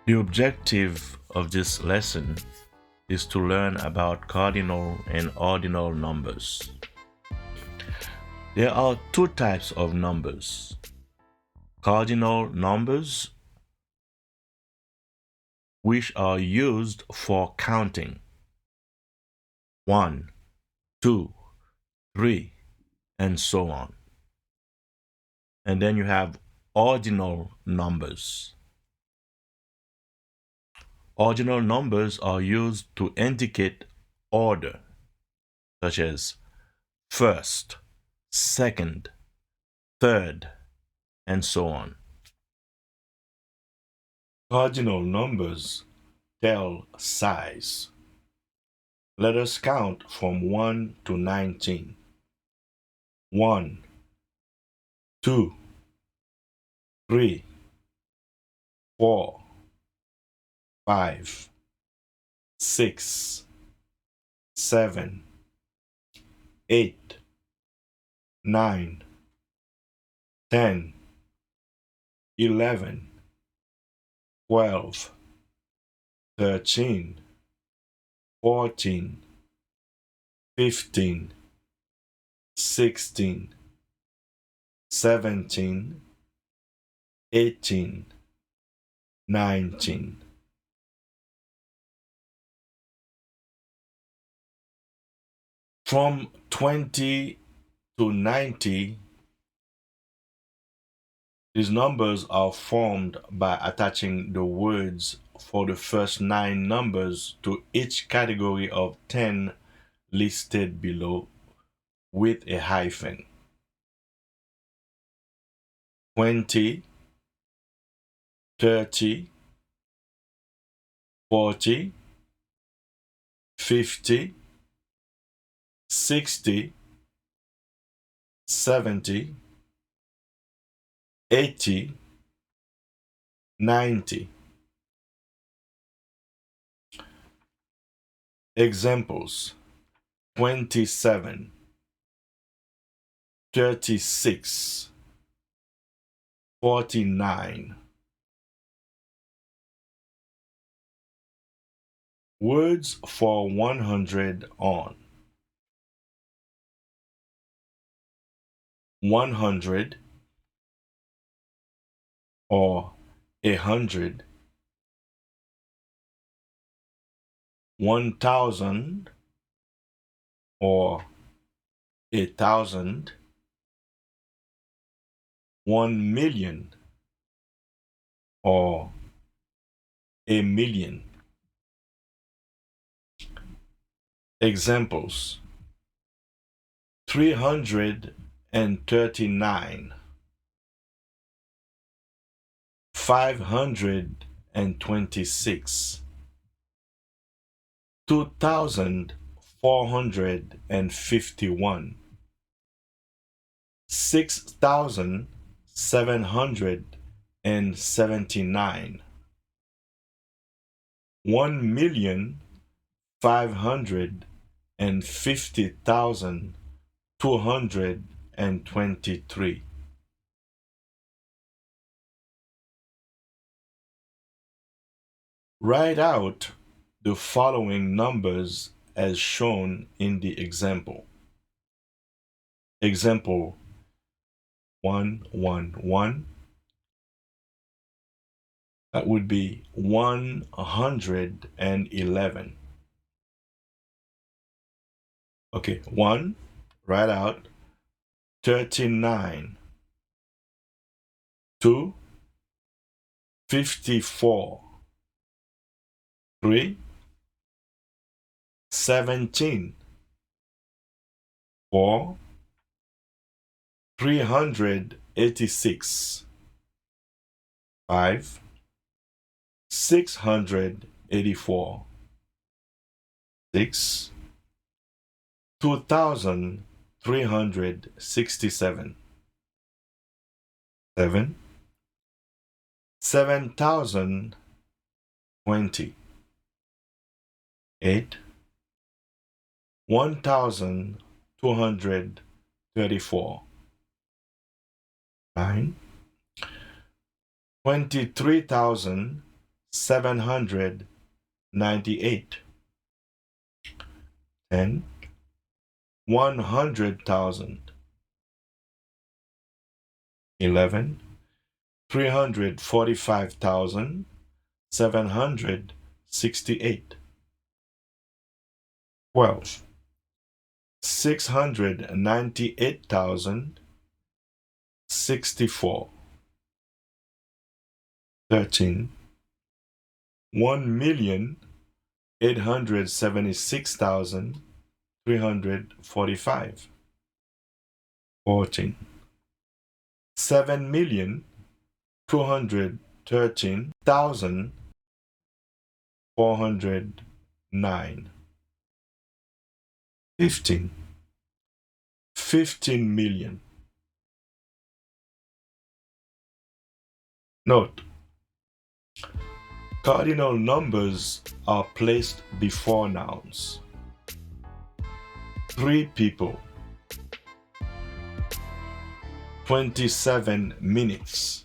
The objective of this lesson is to learn about cardinal and ordinal numbers. There are two types of numbers: cardinal numbers, which are used for counting 1, 2, 3, and so on. And then you have ordinal numbers. Ordinal numbers are used to indicate order, such as first, second, third, and so on. Cardinal numbers tell size. Let us count from 1 to 19. 1, 2, 3, 4, 5, 6, 7, 8, 9, 10, 11, 12, 13, 14, 15, 16, 17, 18, 19. From 20 to 90, these numbers are formed by attaching the words for the first 9 numbers to each category of 10 listed below with a hyphen. 20, 30, 40, 50, 60, 70, 80, 90. Examples: 27, 36, 49. Words for 100 on. 100 or 100, 1,000 or 1,000, 1,000,000 or 1,000,000. Examples: 339, 526, 2,451, 6,779, 1,550,223. Write out the following numbers as shown in the example. Example 111, that would be 111. Okay, 1, write out. 39, 2, 54, 3, 17, 4, 386, 5, 684, 6, 2,367, 7, 7,020, 8, 1,234, 9, 23,600, 798. 10. 100,000. 11. 345,768. 12. 698,064. 13. 1,876,345. 14. 7,213,409. 15. 15 million. Note: cardinal numbers are placed before nouns. 3 people. 27 minutes.